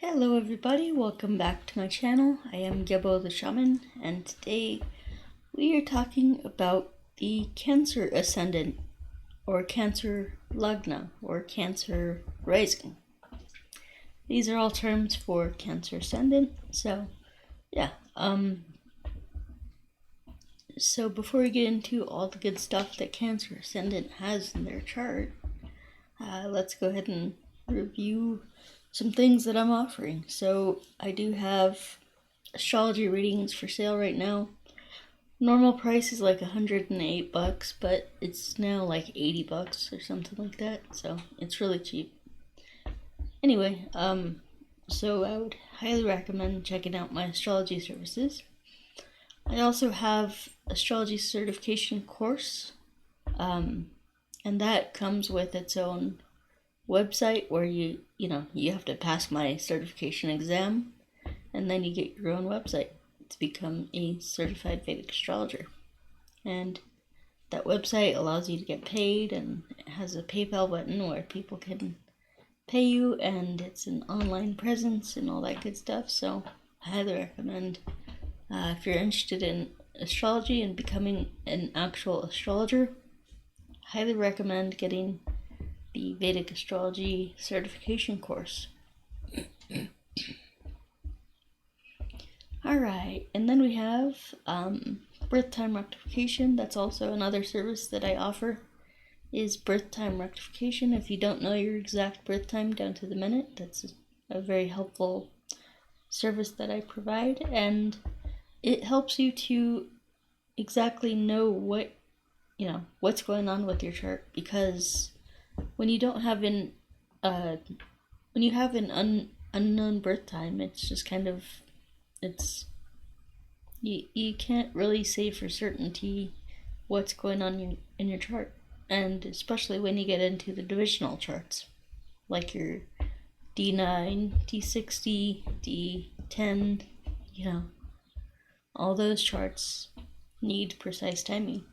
Hello everybody, welcome back to my channel. I am Gebo the Shaman, and today we are talking about the Cancer Ascendant, or Cancer Lagna, or Cancer Rising. These are all terms for Cancer Ascendant, so yeah. So before we get into all the good stuff that Cancer Ascendant has in their chart, let's go ahead and review some things that I'm offering. So I do have astrology readings for sale right now. Normal price is like $108, but it's now like $80 or something like that, so it's really cheap. Anyway, so I would highly recommend checking out my astrology services. I also have astrology certification course, and that comes with its own website where you have to pass my certification exam, and then you get your own website to become a certified Vedic astrologer. And that website allows you to get paid, and it has a PayPal button where people can pay you, and it's an online presence and all that good stuff. So I highly recommend, if you're interested in astrology and becoming an actual astrologer, highly recommend getting the Vedic Astrology Certification course. Alright, and then we have birth time rectification. That's also another service that I offer, is birth time rectification. If you don't know your exact birth time down to the minute, that's a very helpful service that I provide, and it helps you to exactly know what's going on with your chart, because when you don't have when you have an unknown birth time, it's just kind of, you can't really say for certainty what's going on in your chart, and especially when you get into the divisional charts, like your D9, D60, D10, all those charts need precise timing.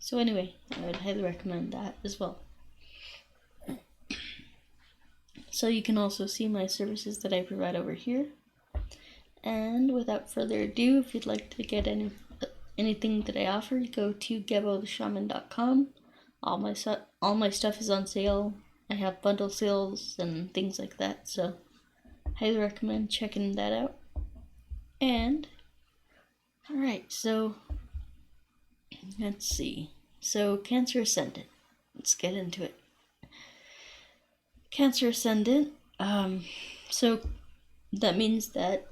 So anyway, I would highly recommend that as well. So you can also see my services that I provide over here. And without further ado, if you'd like to get anything that I offer, go to gebotheshaman.com. All my stuff is on sale. I have bundle sales and things like that, so highly recommend checking that out. And alright, so let's see. So Cancer Ascendant. Let's get into it. Cancer Ascendant. So that means that,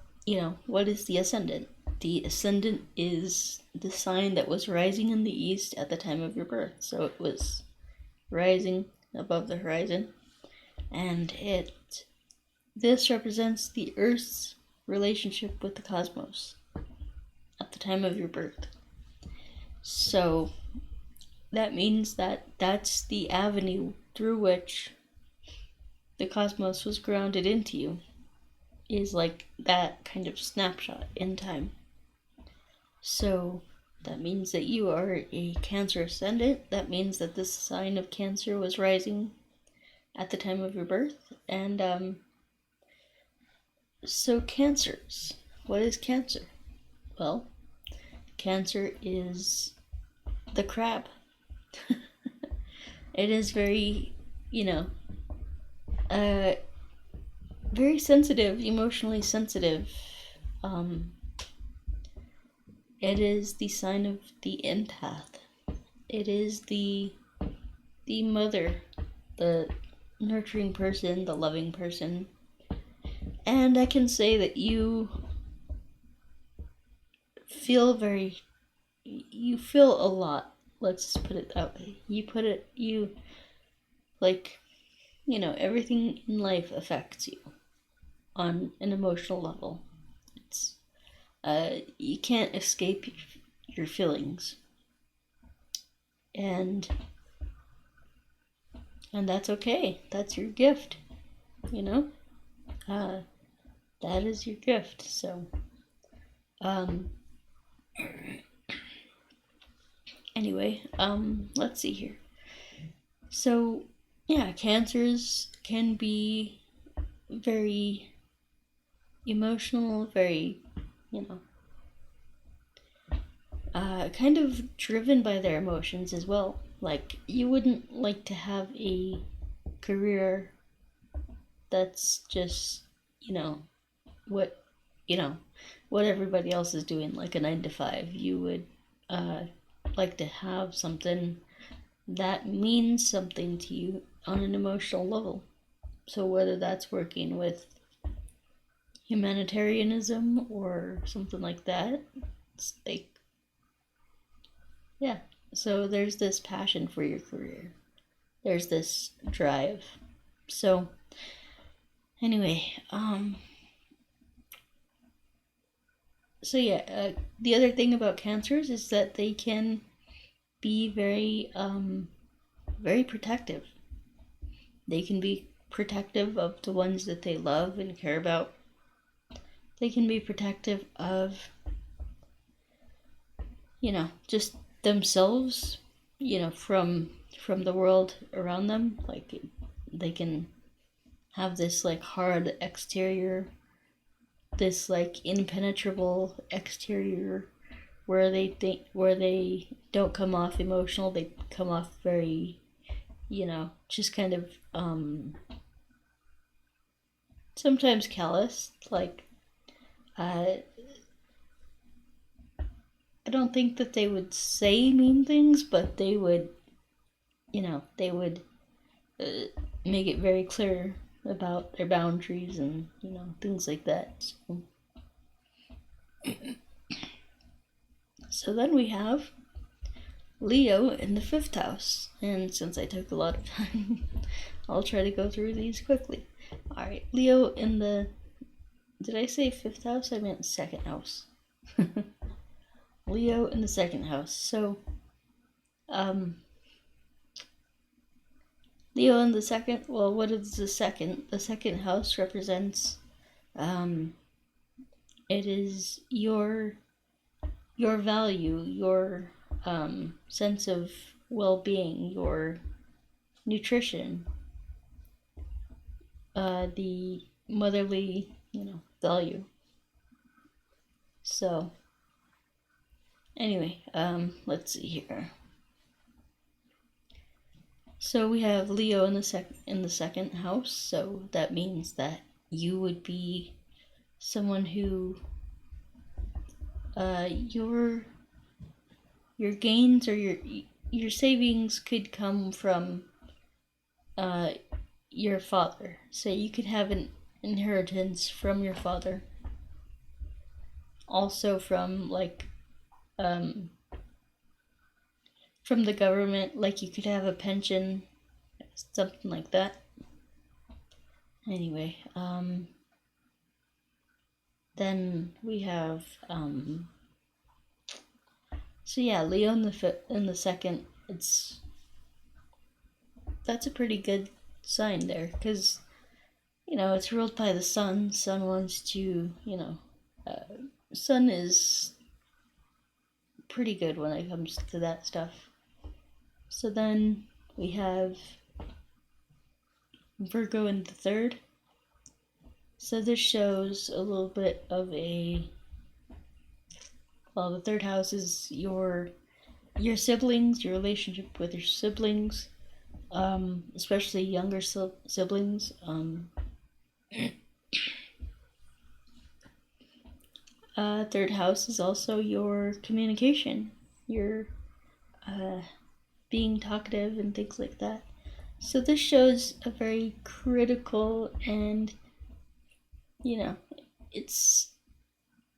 what is the Ascendant? The Ascendant is the sign that was rising in the east at the time of your birth. So it was rising above the horizon, and this represents the Earth's relationship with the cosmos at the time of your birth. So that means that that's the avenue through which the cosmos was grounded into you, is like that kind of snapshot in time. So that means that you are a Cancer Ascendant. That means that this sign of Cancer was rising at the time of your birth. And so Cancers. What is Cancer? Well, Cancer is the crab. It is very, very sensitive, emotionally sensitive. It is the sign of the empath. It is the mother, the nurturing person, the loving person. And I can say that you feel a lot. Let's just put it that way. Everything in life affects you on an emotional level. You can't escape your feelings, and that's okay. That's your gift, that is your gift. So anyway, let's see here. So yeah, Cancers can be very emotional, very, kind of driven by their emotions as well. Like, you wouldn't like to have a career that's just, what, what everybody else is doing, like a 9 to 5. You would like to have something that means something to you on an emotional level. So whether that's working with humanitarianism or something like that, it's like, yeah. So there's this passion for your career. There's this drive. So anyway, so yeah, the other thing about cancers is that they can be very, very protective. They can be protective of the ones that they love and care about. They can be protective of, just themselves, from the world around them. Like, they can have this like hard exterior, this like impenetrable exterior, where they don't come off emotional. They come off very, just kind of sometimes callous. Like, I don't think that they would say mean things, but they would, make it very clear about their boundaries and, things like that. So then we have Leo in the 5th house. And since I took a lot of time, I'll try to go through these quickly. Alright, Leo in the... Did I say 5th house? I meant 2nd house. Leo in the 2nd house. So, Leo in the 2nd, well, what is the 2nd? The 2nd house represents, it is your value, your sense of well-being, your nutrition, the motherly, value. So, anyway, let's see here. So we have Leo in the 2nd house, so that means that you would be someone who your gains or your savings could come from your father. So you could have an inheritance from your father. Also from like from the government, like you could have a pension, something like that. Anyway, then we have so yeah, Leo in the 2nd. That's a pretty good sign there, because it's ruled by the sun. Sun wants to, sun is pretty good when it comes to that stuff. So then we have Virgo in the 3rd. So this shows a little bit of the 3rd house is your siblings, your relationship with your siblings, especially younger siblings. 3rd house is also your communication, your being talkative and things like that. So this shows a very critical and, it's...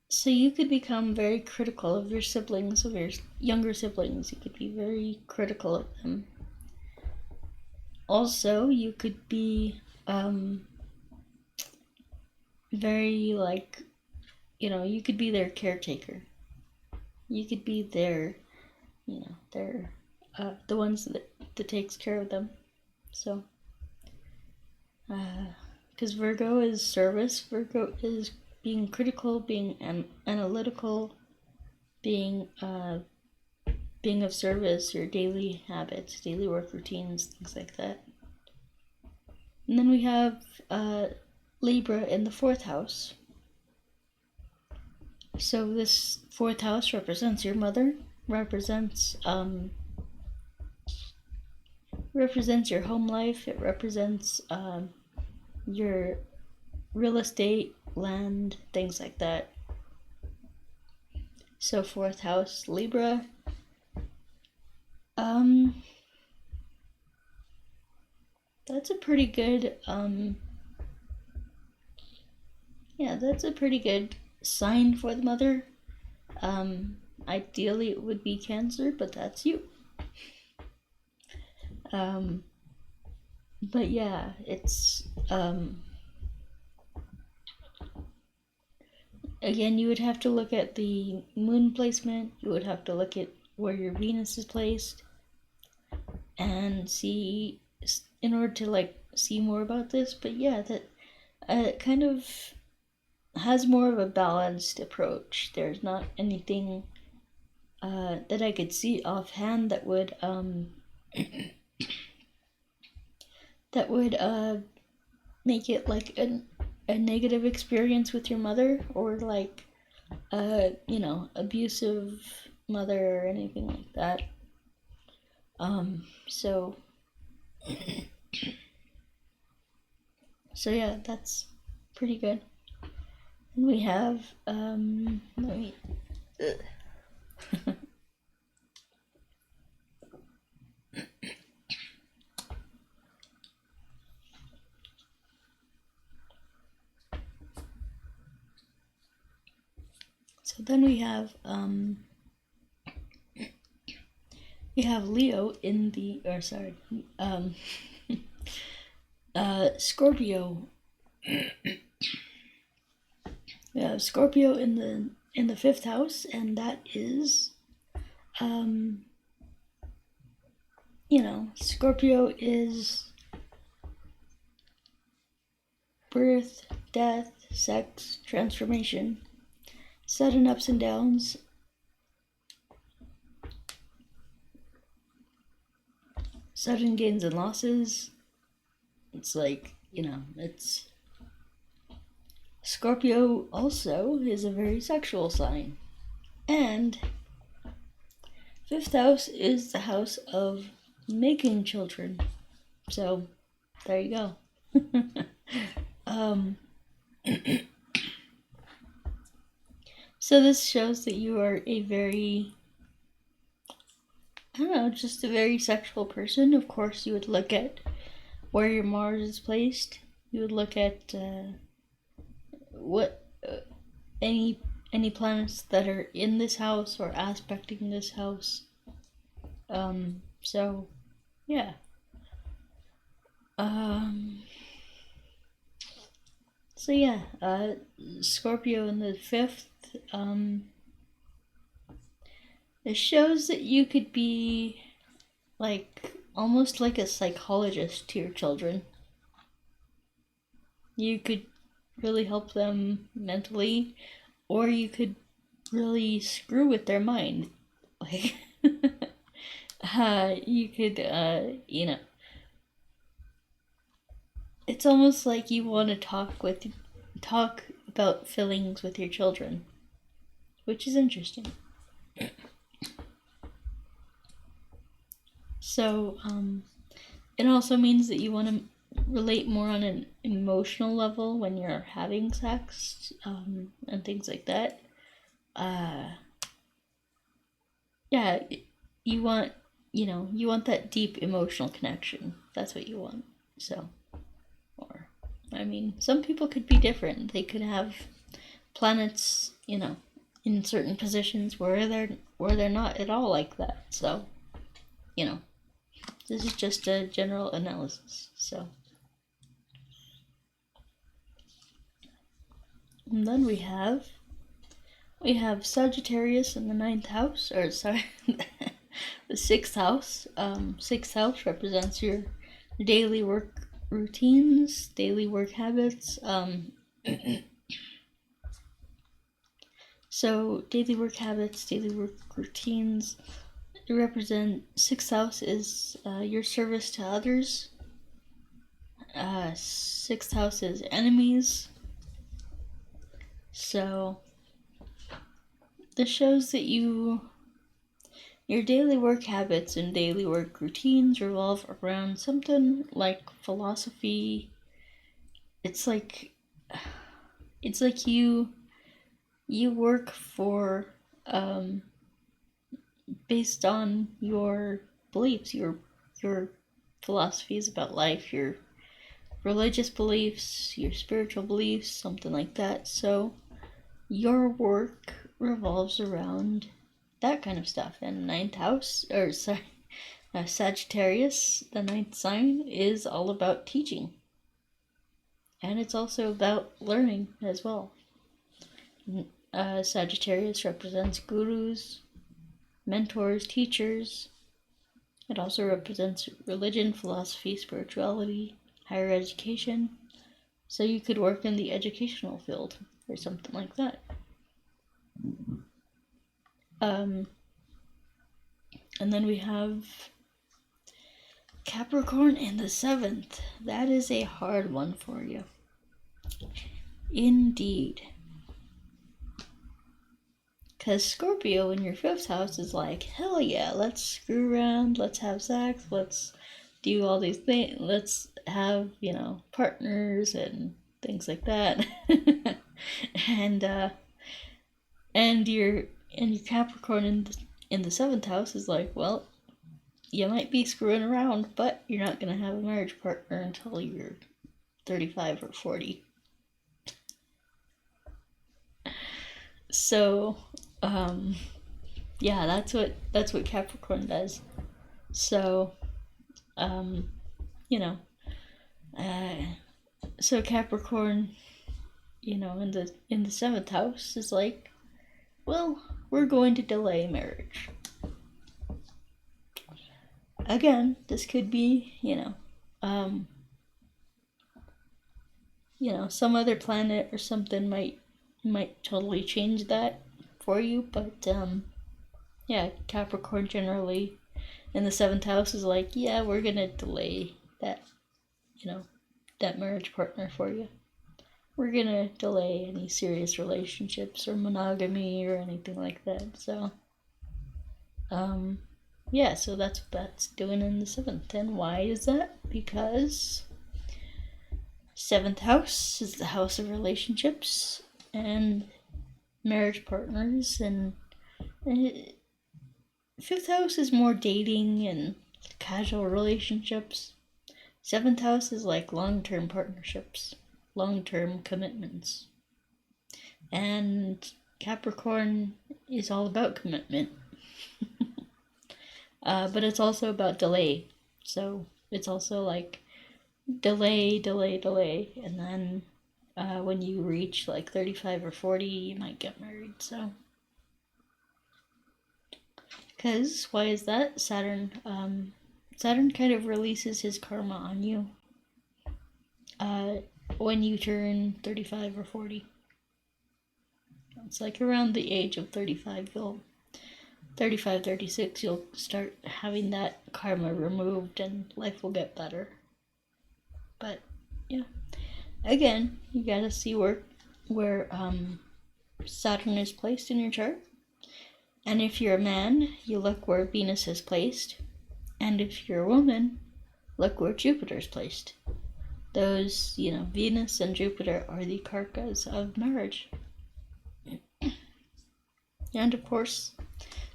So you could become very critical of your siblings, of your younger siblings. You could be very critical of them. Also, you could be very like, you could be their caretaker. You could be their, their the ones that takes care of them. So, because Virgo is service. Virgo is being critical, being analytical, being of service, your daily habits, daily work routines, things like that. And then we have Libra in the 4th house. So this 4th house represents your mother, represents your home life. It represents your real estate, land, things like that. So 4th house, Libra. That's a pretty good that's a pretty good sign for the mother. Ideally it would be Cancer, but that's you. But yeah, it's again, you would have to look at the moon placement. You would have to look at where your Venus is placed and see, in order to like see more about this. But yeah, that it kind of has more of a balanced approach. There's not anything that I could see offhand that would make it like a negative experience with your mother, or like abusive mother or anything like that. So yeah, that's pretty good. And we have so then we have Leo in the, or sorry, Scorpio. We have Scorpio in the 5th house, and that is, Scorpio is birth, death, sex, transformation, sudden ups and downs, sudden gains and losses. It's like, it's Scorpio also is a very sexual sign. And 5th house is the house of making children. So there you go. So this shows that you are a very, just a very sexual person. Of course, you would look at where your Mars is placed. You would look at what any planets that are in this house or aspecting this house. So yeah. So yeah, Scorpio in the 5th. It shows that you could be like almost like a psychologist to your children. You could really help them mentally, or you could really screw with their mind. Like you could it's almost like you want to talk about feelings with your children, which is interesting. So it also means that you want to relate more on an emotional level when you're having sex, and things like that. Yeah, you want that deep emotional connection. That's what you want. So, or some people could be different. They could have planets, in certain positions where they're not at all like that. So, this is just a general analysis. So, and then we have Sagittarius in the 9th house, or sorry, the 6th house. 6th house represents your daily work routines, daily work habits. So daily work habits, daily work routines. It represent 6th house is your service to others. 6th house is enemies. So this shows that your daily work habits and daily work routines revolve around something like philosophy. It's like you work for based on your beliefs, your philosophies about life, your religious beliefs, your spiritual beliefs, something like that. So your work revolves around that kind of stuff. And Sagittarius, the 9th sign, is all about teaching. And it's also about learning as well. Sagittarius represents gurus, mentors, teachers. It also represents religion, philosophy, spirituality, higher education. So you could work in the educational field or something like that. And then we have Capricorn in the 7th. That is a hard one for you. Indeed. Because Scorpio in your 5th house is like, hell yeah, let's screw around, let's have sex, let's do all these things, let's have, partners and things like that. and your Capricorn in the 7th house is like, well, you might be screwing around, but you're not going to have a marriage partner until you're 35 or 40. So, yeah, that's what Capricorn does. So, so Capricorn, in the 7th house is like, well, we're going to delay marriage. Again, this could be, some other planet or something might totally change that for you, but yeah, Capricorn generally in the 7th house is like, yeah, we're gonna delay that, that marriage partner for you. We're gonna delay any serious relationships or monogamy or anything like that. So yeah, so that's what that's doing in the 7th. And why is that? Because 7th house is the house of relationships and marriage partners, and 5th house is more dating and casual relationships. 7th house is like long-term partnerships, long-term commitments. And Capricorn is all about commitment. But it's also about delay. So it's also like delay, and then when you reach like 35 or 40, you might get married. So, because why is that? Saturn kind of releases his karma on you when you turn 35 or 40. It's like around the age of 35, 35, 36, you'll start having that karma removed and life will get better. But yeah, again, you gotta see where Saturn is placed in your chart. And if you're a man, you look where Venus is placed. And if you're a woman, look where Jupiter is placed. Those, Venus and Jupiter are the karkas of marriage. And of course,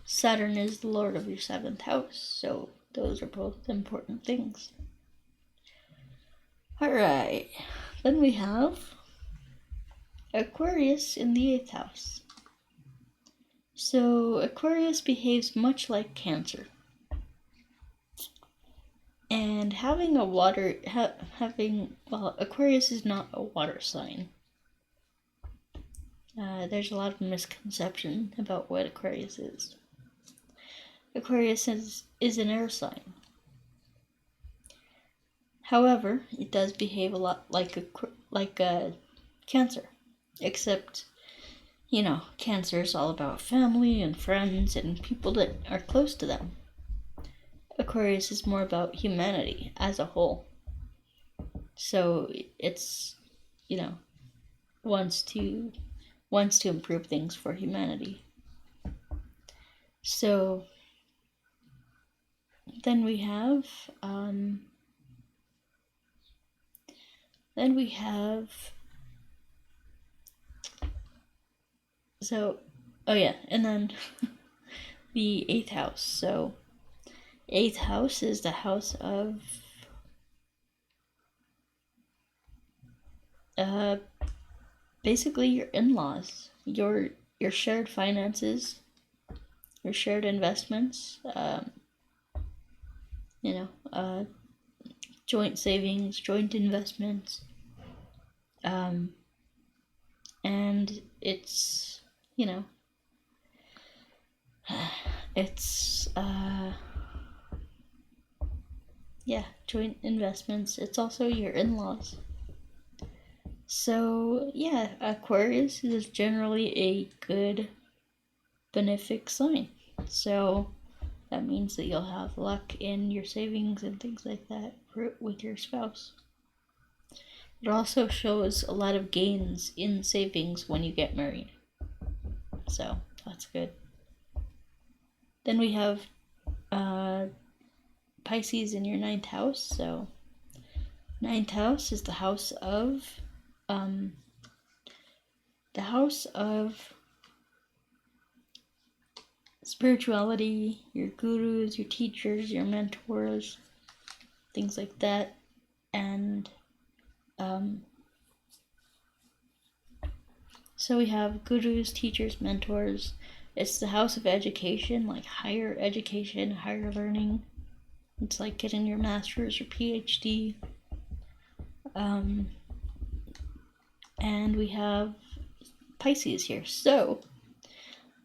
Saturn is the lord of your 7th house, so those are both important things. Alright, then we have Aquarius in the 8th house. So Aquarius behaves much like Cancer. And having a Aquarius is not a water sign. There's a lot of misconception about what Aquarius is. Aquarius is an air sign. However, it does behave a lot like Cancer, except, Cancer is all about family and friends and people that are close to them. Aquarius is more about humanity as a whole. So it's, wants to improve things for humanity. So then we have and then the 8th house. So 8th house is the house of basically your in-laws, your shared finances, your shared investments, joint savings, joint investments, and it's joint investments. It's also your in-laws. So yeah, Aquarius is generally a good benefic sign. So that means that you'll have luck in your savings and things like that with your spouse. It also shows a lot of gains in savings when you get married. So that's good. Then we have Pisces in your 9th house. So 9th house is the house of spirituality, your gurus, your teachers, your mentors, things like that. And so we have gurus, teachers, mentors. It's the house of education, like higher education, higher learning. It's like getting your master's or PhD. And we have Pisces here. So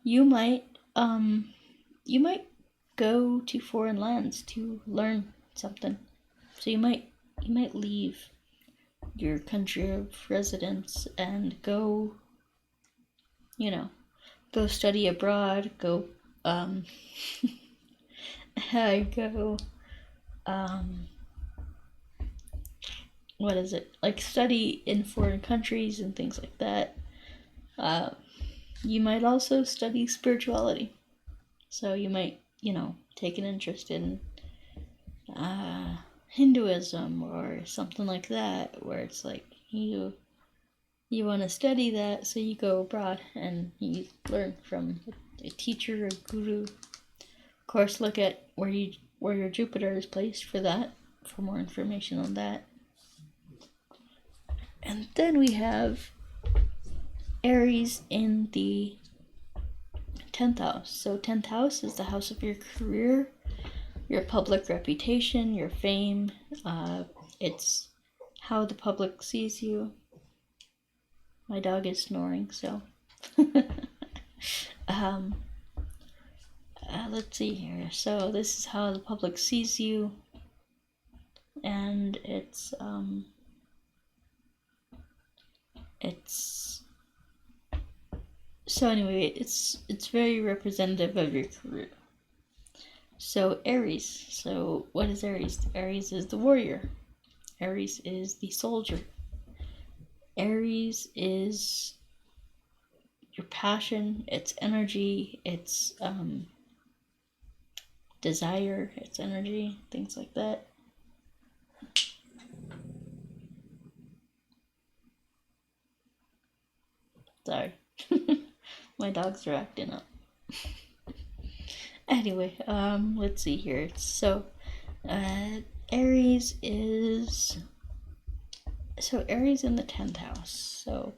you might go to foreign lands to learn something. So you might leave your country of residence and go study abroad, go study in foreign countries and things like that. You might also study spirituality. So you might, take an interest in Hinduism or something like that, where it's like you want to study that, so you go abroad and you learn from a teacher or guru. Of course, look at where your Jupiter is placed for that, for more information on that. And then we have Aries in the 10th house. So 10th house is the house of your career, your public reputation, your fame. It's how the public sees you. My dog is snoring, so let's see here. So this is how the public sees you, and it's so anyway, it's very representative of your career. So Aries. So what is Aries? Aries is the warrior. Aries is the soldier. Aries is your passion, it's energy, it's desire, it's energy, things like that. Sorry. My dogs are acting up. Anyway, let's see here. So, Aries is... So, Aries in the 10th house. So,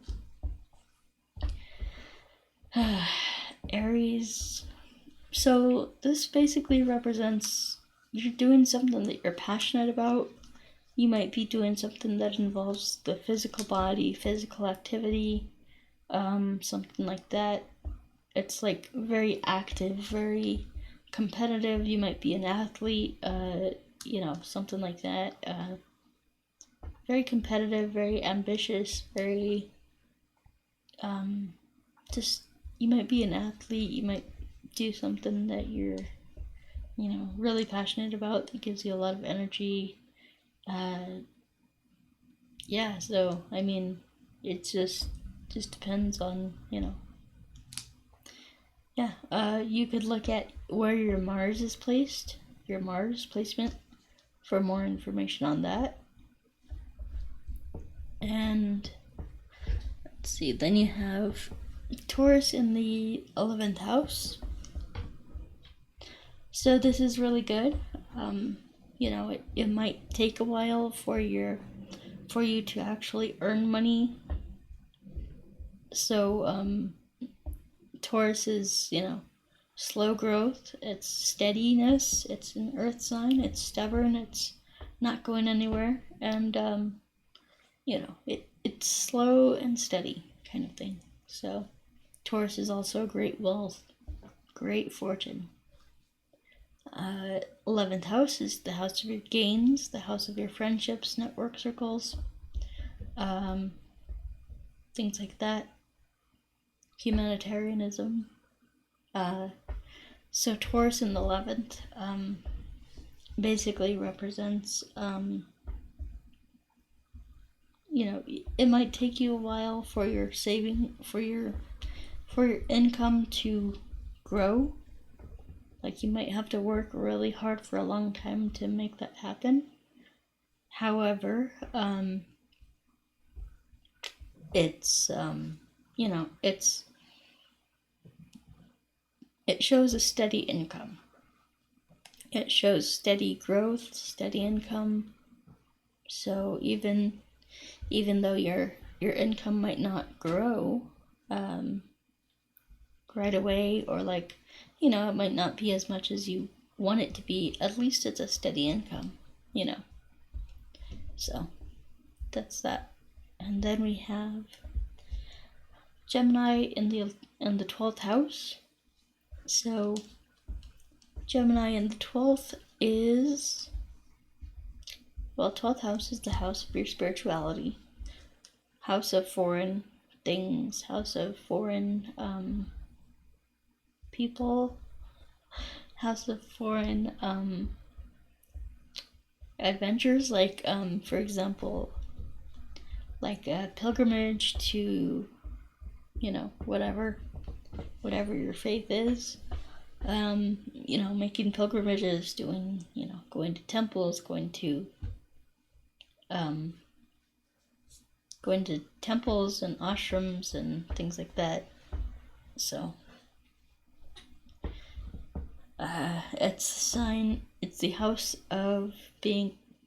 Aries... So, this basically represents you're doing something that you're passionate about. You might be doing something that involves the physical body, physical activity, something like that. It's like very active, very competitive. You might be an athlete, something like that. Very competitive, very ambitious, very you might be an athlete. You might do something that you're really passionate about, that gives you a lot of energy. yeah, so I mean, it just depends on, yeah. You could look at where your Mars is placed, your Mars placement, for more information on that. And let's see, then you have Taurus in the 11th house. So this is really good. It might take a while for you to actually earn money. So Taurus is, slow growth, it's steadiness, it's an earth sign, it's stubborn, it's not going anywhere, and it's slow and steady kind of thing. So Taurus is also great wealth, great fortune. 11th house is the house of your gains, the house of your friendships, network circles, things like that. Humanitarianism. So Taurus in the 11th basically represents, it might take you a while for your income to grow. Like, you might have to work really hard for a long time to make that happen. However, it's it shows a steady income. It shows steady growth, steady income. So even though your income might not grow right away, or it might not be as much as you want it to be, at least it's a steady income, So that's that. And then we have Gemini in the 12th house. So Gemini in the 12th is, 12th house is the house of your spirituality, house of foreign things, house of foreign people, house of foreign adventures, like for example, like a pilgrimage to, whatever your faith is, making pilgrimages, doing, going to temples, going to temples and ashrams and things like that. So it's a sign, it's the house of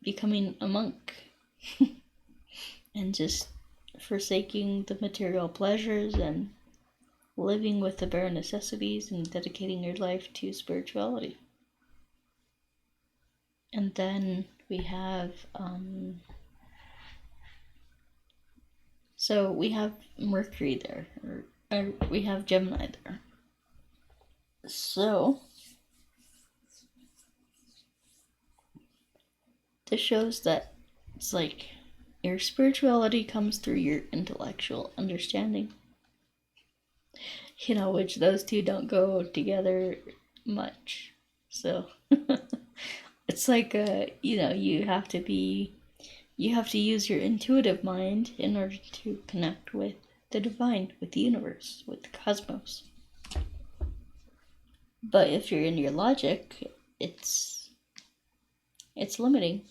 becoming a monk and just forsaking the material pleasures and living with the bare necessities and dedicating your life to spirituality. And then we have so we have Mercury there, or we have Gemini there. So this shows that it's like your spirituality comes through your intellectual understanding, which those two don't go together much. So it's like you have to use your intuitive mind in order to connect with the divine, with the universe, with the cosmos. But if you're in your logic, it's limiting.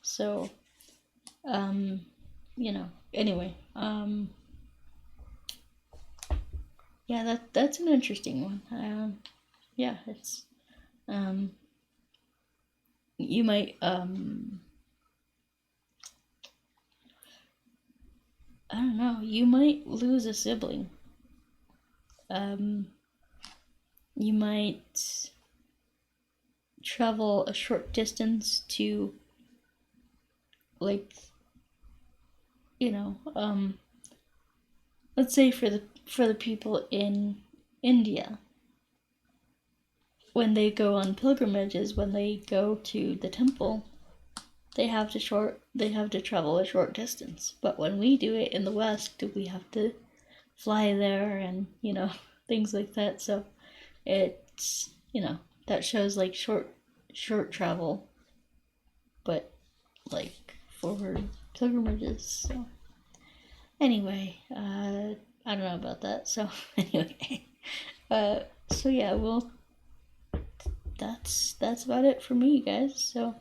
So anyway, yeah, that's an interesting one. Yeah, it's you might I don't know, you might lose a sibling. You might travel a short distance to, let's say for the people in India, when they go on pilgrimages, when they go to the temple, they have to travel a short distance. But when we do it in the West, we have to fly there and things like that. So it's that shows short travel, but for pilgrimages. So anyway, I don't know about that. So anyway, so yeah, well, that's about it for me, guys. So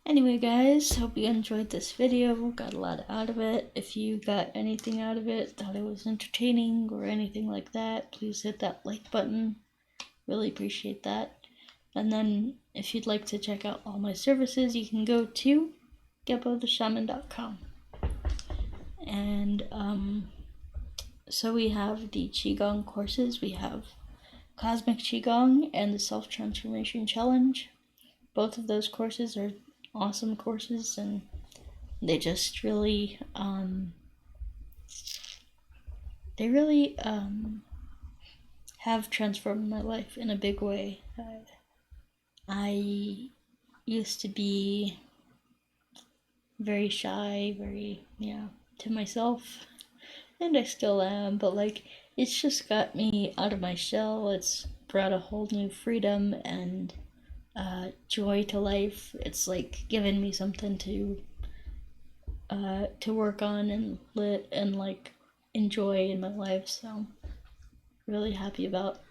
anyway, guys, hope you enjoyed this video. Got a lot out of it. If you got anything out of it, thought it was entertaining or anything like that, please hit that like button. Really appreciate that. And then if you'd like to check out all my services, you can go to gebotheshaman.com. And so we have the Qigong courses. We have Cosmic Qigong and the Self-Transformation Challenge. Both of those courses are awesome courses, and they just really have transformed my life in a big way. I used to be very shy, very, to myself, and I still am, but like, it's just got me out of my shell. It's brought a whole new freedom and joy to life. It's like given me something to work on and like enjoy in my life. So really happy about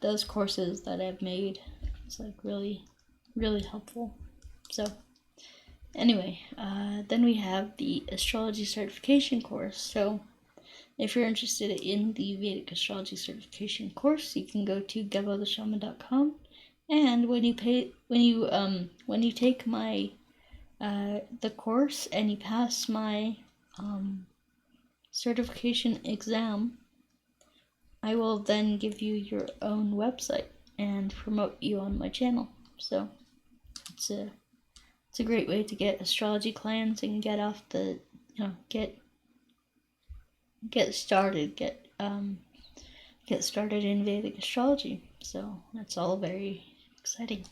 those courses that I've made. It's like really, really helpful. So anyway, then we have the Astrology Certification course. So if you're interested in the Vedic Astrology Certification course, you can go to gebotheshaman.com, and when you take my the course and you pass my certification exam, I will then give you your own website and promote you on my channel. So it's a great way to get astrology clients and get off the, get started in Vedic astrology. So that's all very exciting.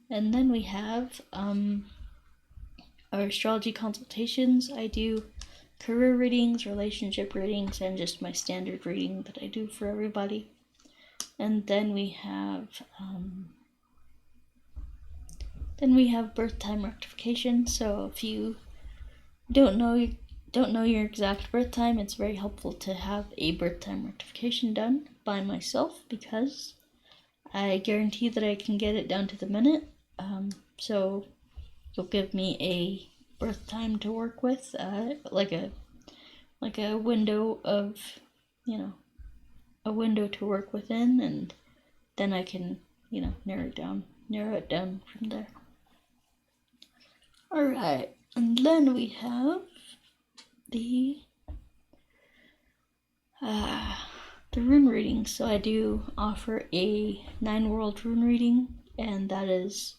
And then we have our astrology consultations. I do career readings, relationship readings, and just my standard reading that I do for everybody. And then we have birth time rectification. So if you don't know your exact birth time, it's very helpful to have a birth time rectification done by myself, because I guarantee that I can get it down to the minute. So you'll give me a birth time to work with, like a window of, a window to work within, and then I can, narrow it down from there. Alright, and then we have the rune reading. So I do offer a 9-world rune reading, and that is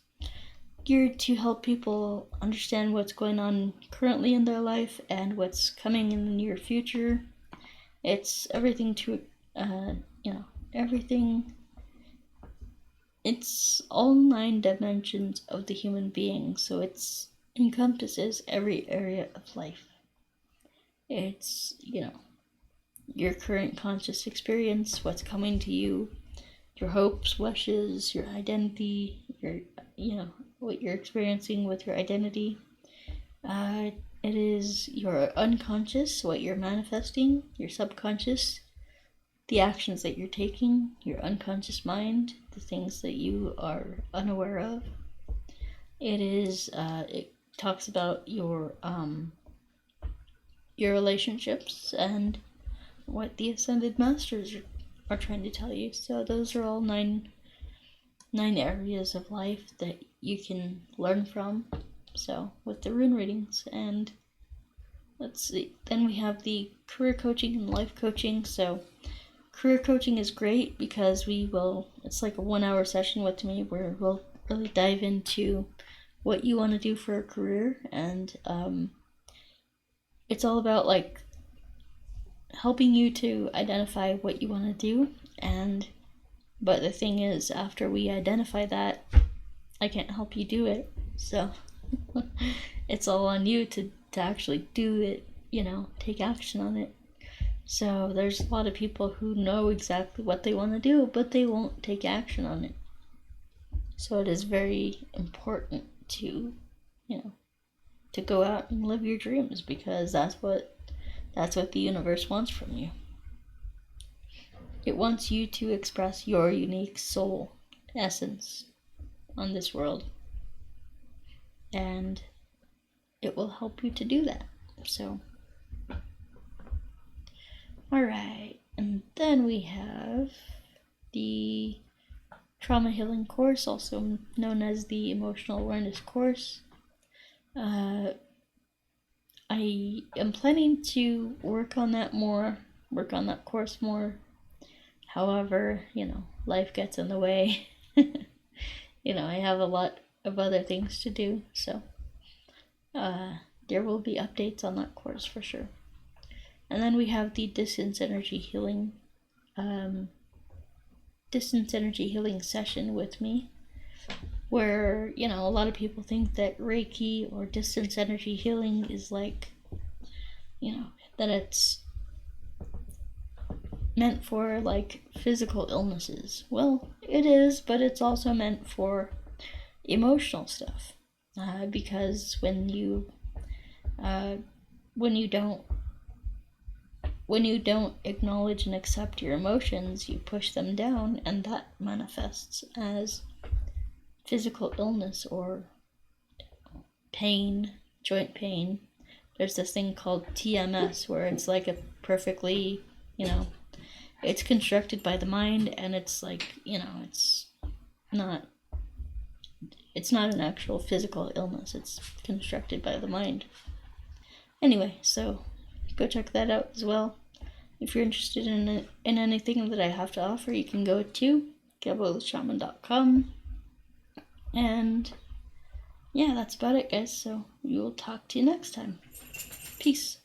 geared to help people understand what's going on currently in their life and what's coming in the near future. It's everything to, everything. It's all 9 dimensions of the human being, so it's encompasses every area of life. It's, your current conscious experience, what's coming to you, your hopes, wishes, your identity, your, what you're experiencing with your identity. It is your unconscious, what you're manifesting, your subconscious, the actions that you're taking, your unconscious mind, the things that you are unaware of. It is, it talks about your relationships and what the Ascended Masters are trying to tell you. So those are all 9 areas of life that you can learn from. So with the rune readings, and let's see, then we have the career coaching and life coaching. So career coaching is great because it's like a 1-hour session with me where we'll really dive into what you want to do for a career, and it's all about like helping you to identify what you want to do. But the thing is, after we identify that, I can't help you do it. So it's all on you to actually do it, take action on it. So there's a lot of people who know exactly what they want to do, but they won't take action on it. So it is very important to, to go out and live your dreams, because that's what the universe wants from you. It wants you to express your unique soul essence on this world, and it will help you to do that. So, alright, and then we have the Trauma Healing course, also known as the Emotional Awareness course. I am planning to work on that course more. However, life gets in the way. I have a lot of other things to do, so there will be updates on that course for sure. And then we have the Distance Energy Healing session with me, where, a lot of people think that Reiki or distance energy healing is like, that it's meant for like physical illnesses. Well, it is, but it's also meant for emotional stuff, because when you don't acknowledge and accept your emotions, you push them down, and that manifests as physical illness or pain, joint pain. There's this thing called TMS, where it's like a perfectly, it's constructed by the mind, and it's like, it's not an actual physical illness. It's constructed by the mind. Anyway, so go check that out as well. If you're interested in anything that I have to offer, you can go to gebo.shaman.com. And yeah, that's about it, guys. So we will talk to you next time. Peace.